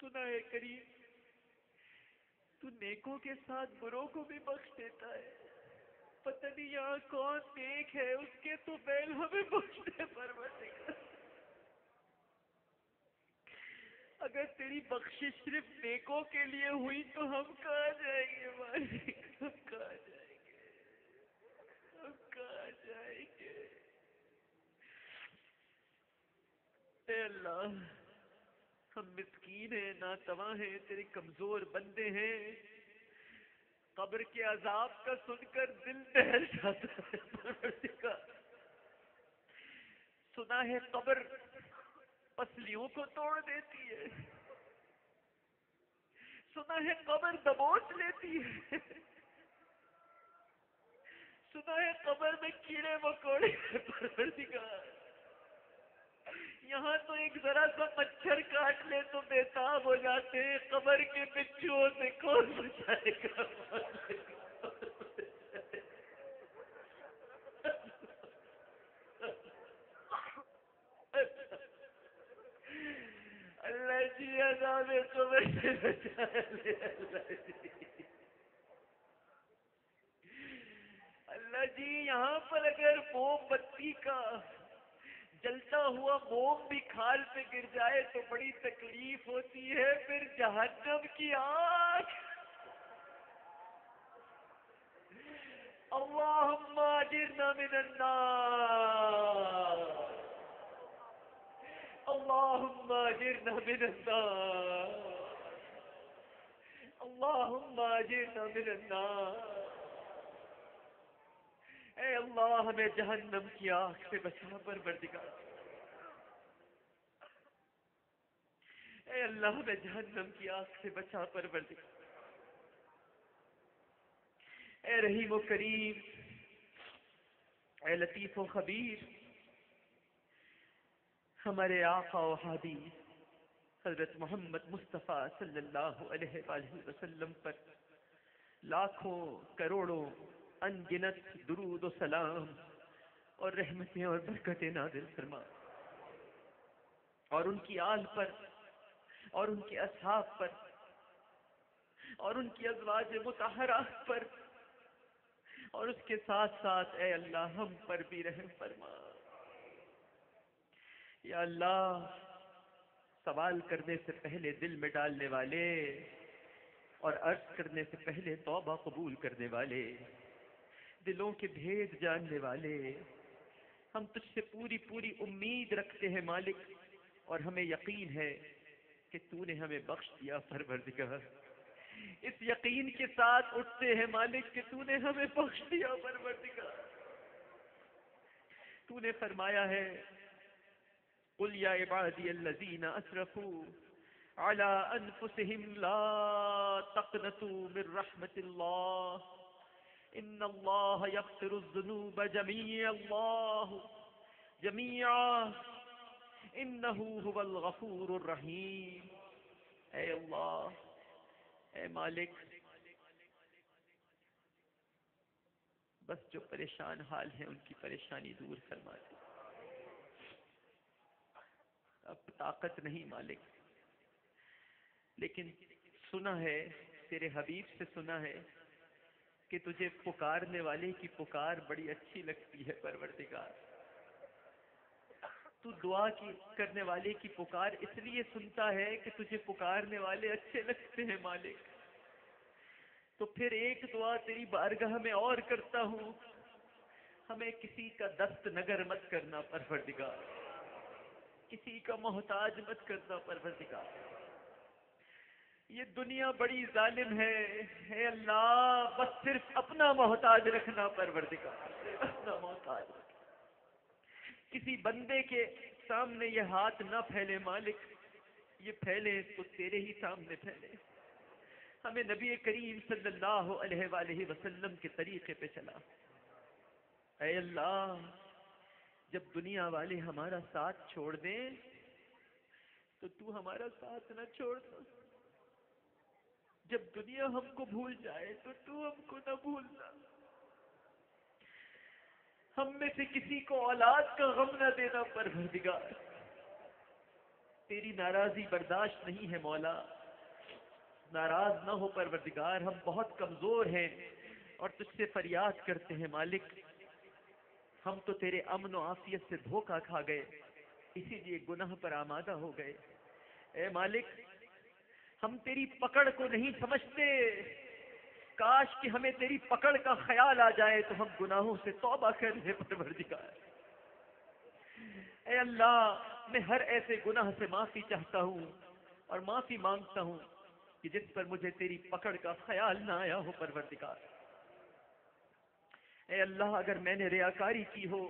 سنا ہے کریم تو نیکوں کے ساتھ بروں کو بھی بخش دیتا ہے. پتہ نہیں یہاں کون نیک ہے، اس کے تو بیل ہمیں بخش دے پروردگار. اگر تیری بخشش صرف نیکوں کے لیے ہوئی تو ہم کہاں جائیں گے مالک، ہم کہاں جائیں گے، ہم کہاں جائیں گے. اے اللہ ہم مسکین ہیں، ناتواں ہیں، تیرے کمزور بندے ہیں. قبر کے عذاب کا سن کر دل دہل جاتا ہے پروردگار. سنا ہے قبر پسلیوں کو توڑ دیتی ہے، سنا ہے قبر دبوچ لیتی ہے، سنا ہے قبر میں کیڑے مکوڑے پروردگار. یہاں تو ایک ذرا سا مچھر کاٹ لے تو بےتاب ہو جاتے ہیں، قبر کے بچھوؤں سے کون بچائے گا. اللہ جی عذاب قبر سے بچا لے. اللہ جی یہاں پر اگر موم بتی کا جلتا ہوا موم بھی کھال پہ گر جائے تو بڑی تکلیف ہوتی ہے. پھر جہنم کی آگ. اللہم اجرنا من النار، اللہم اجرنا من النار، اللہم اجرنا من النار. اے اللہ ہمیں جہنم کی آگ سے بچا پروردگار. اے اللہ ہمیں جہنم کی آگ سے بچا پروردگار. اے رحیم و کریم، اے لطیف و خبیر، ہمارے آقا و ہادی حضرت محمد مصطفیٰ صلی اللہ علیہ وآلہ وسلم پر لاکھوں کروڑوں ان گنت درود و سلام اور رحمتیں اور برکتیں نازل فرما، اور ان کی آل پر اور ان کے اصحاب پر اور ان کی ازواج مطہرات پر، اور اس کے ساتھ ساتھ اے اللہ ہم پر بھی رحم فرما. یا اللہ سوال کرنے سے پہلے دل میں ڈالنے والے اور عرض کرنے سے پہلے توبہ قبول کرنے والے، دلوں کے بھید جاننے والے، ہم تجھ سے پوری پوری امید رکھتے ہیں مالک، اور ہمیں یقین ہے کہ تو نے ہمیں بخش دیا پروردگار. اس یقین کے ساتھ اٹھتے ہیں مالک کہ تو نے ہمیں بخش دیا پروردگار. تو نے فرمایا ہے قل یا عبادی الذین اسرفوا علی انفسہم لا تقنطوا من رحمت اللہ ان اللہ یغفر الذنوب جميعا انہ هو الغفور الرحیم. اے اللہ، اے مالک، بس جو پریشان حال ہیں ان کی پریشانی دور فرما دے. اب طاقت نہیں مالک، لیکن سنا ہے تیرے حبیب سے، سنا ہے کہ تجھے پکارنے والے کی پکار بڑی اچھی لگتی ہے پروردگار. تو دعا کی کرنے والے کی پکار اس لیے سنتا ہے کہ تجھے پکارنے والے اچھے لگتے ہیں مالک. تو پھر ایک دعا تیری بارگاہ میں اور کرتا ہوں، ہمیں کسی کا دست نگر مت کرنا پروردگار، کسی کا محتاج مت کرنا پروردگار. یہ دنیا بڑی ظالم ہے، اے اللہ بس صرف اپنا محتاج رکھنا پروردگار، صرف اپنا محتاج رکھنا. کسی بندے کے سامنے یہ ہاتھ نہ پھیلے مالک، یہ پھیلے تو تیرے ہی سامنے پھیلے. ہمیں نبی کریم صلی اللہ علیہ وآلہ وسلم کے طریقے پہ چلا. اے اللہ جب دنیا والے ہمارا ساتھ چھوڑ دیں تو تو ہمارا ساتھ نہ چھوڑنا. جب دنیا ہم کو بھول جائے تو تو ہم کو نہ بھولنا. ہم میں سے کسی کو اولاد کا غم نہ دینا پروردگار. تیری ناراضی برداشت نہیں ہے مولا. ناراض نہ ہو پروردگار، ہم بہت کمزور ہیں اور تجھ سے فریاد کرتے ہیں مالک، ہم تو تیرے امن و عافیت سے دھوکہ کھا گئے، اسی لیے گناہ پر آمادہ ہو گئے۔ اے مالک، ہم تیری پکڑ کو نہیں سمجھتے، کاش کہ ہمیں تیری پکڑ کا خیال آ جائے تو ہم گناہوں سے توبہ کر لیں پروردگار۔ اے اللہ، میں ہر ایسے گناہ سے معافی چاہتا ہوں اور معافی مانگتا ہوں کہ جس پر مجھے تیری پکڑ کا خیال نہ آیا ہو پروردگار۔ اے اللہ، اگر میں نے ریاکاری کی ہو،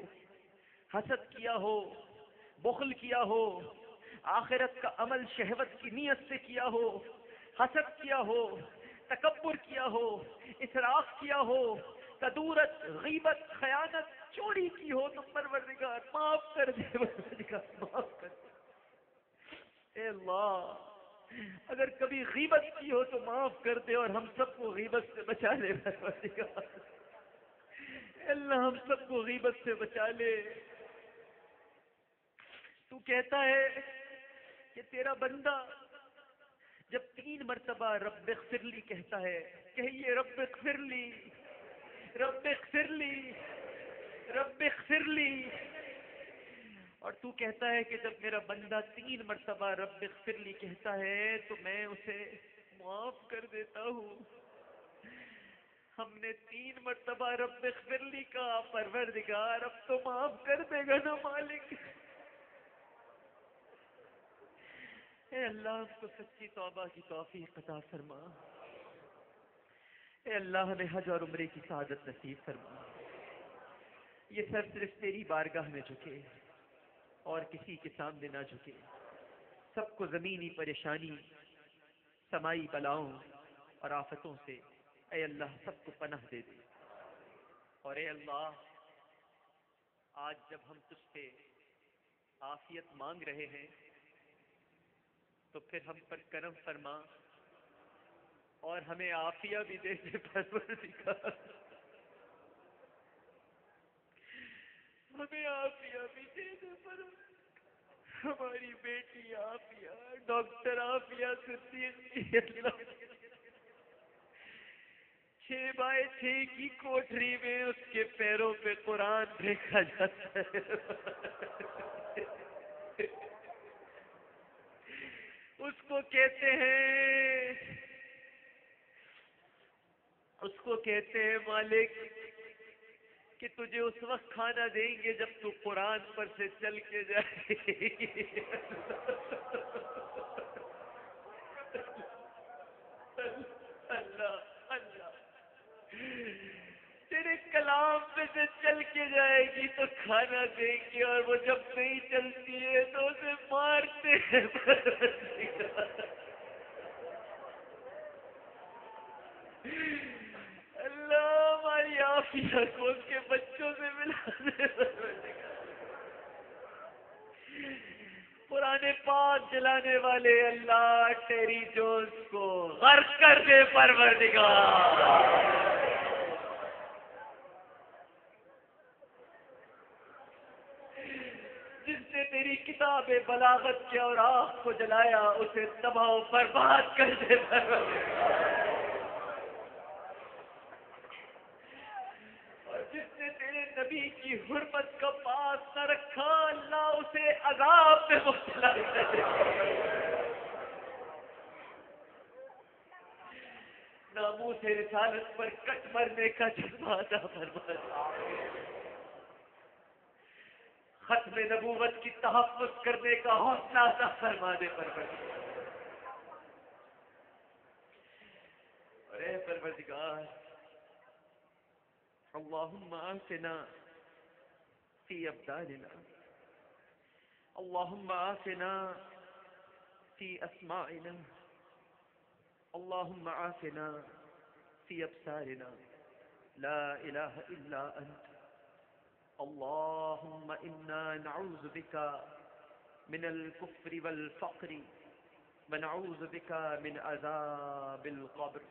حسد کیا ہو، بخل کیا ہو، آخرت کا عمل شہوت کی نیت سے کیا ہو، حسد کیا ہو، تکبر کیا ہو، اسراف کیا ہو، تدورت، غیبت، خیانت، چوری کی ہو تو پروردگار معاف کر دے، پروردگار معاف کر دے۔ اے اللہ، اگر کبھی غیبت کی ہو تو معاف کر دے اور ہم سب کو غیبت سے بچا لے پروردگار۔ اے اللہ، ہم سب کو غیبت سے بچا لے۔ تو کہتا ہے کہ تیرا بندہ جب 3 مرتبہ رب اغفر لی کہتا ہے، کہیے رب اغفر لی، رب اغفر لی، رب اغفر لی۔ اور تو کہتا ہے کہ جب میرا بندہ 3 مرتبہ رب اغفر لی کہتا ہے تو میں اسے معاف کر دیتا ہوں۔ ہم نے 3 مرتبہ رب اغفر لی کا، پروردگار اب تو معاف کر دے گا نا مالک؟ اے اللہ، ہم کو سچی توبہ کی توفیق عطا فرما۔ اے اللہ، ہمیں حج اور عمرے کی سعادت نصیب فرما۔ یہ سر صرف تیری بارگاہ میں جھکے اور کسی کے سامنے نہ جھکے۔ سب کو زمینی پریشانی، سمائی بلاؤں اور آفتوں سے اے اللہ سب کو پناہ دے دے۔ اور اے اللہ، آج جب ہم تجھ سے عافیت مانگ رہے ہیں تو پھر ہم پر کرم فرما اور ہمیں عافیہ بھی دے دے پروردگار، ہمیں عافیہ بھی دے دے پروردگار۔ ہماری بیٹی عافیہ، ڈاکٹر عافیہ صدیقی، اللہ 6x6 کی کوٹری میں اس کے پیروں پہ قرآن دیکھا جاتا ہے۔ اس کو کہتے ہیں مالک کہ تجھے اس وقت کھانا دیں گے جب تو قرآن پر سے چل کے جائے۔ اللہ اللہ، تیرے کلام پہ سے چل کے جائے گی تو کھانا دیں گے، اور وہ جب نہیں چلتی ہے تو اسے مارتے ہیں۔ اللہ ہماری عافیہ کو اس کے بچوں سے ملا دے۔ قرآن پاک جلانے والے اللہ ٹیری جونز کو غرق کر دے پروردگار۔ جس نے تیری کتاب بلاغت کے اور آنکھ کو جلایا اسے تباہ و برباد کر دے پروردگار۔ جس نے تیرے نبی کی حرمت کا پاس نہ رکھا اللہ اسے عذاب میں مبتلا کر دے۔ ناموس رسالت پر کٹ مرنے کا جذبہ عطا فرما دے۔ ختم نبوت کی تحفظ کرنے کا حوصلہ عطا فرما دے پروردگار۔ اور اے پروردگار، اللهم آتنا في أبداننا، اللهم آتنا في أسماعنا، اللهم آتنا في أبصارنا، لا إله إلا أنت، اللهم إنا نعوذ بك من الكفر والفقر ونعوذ بك من عذاب القبر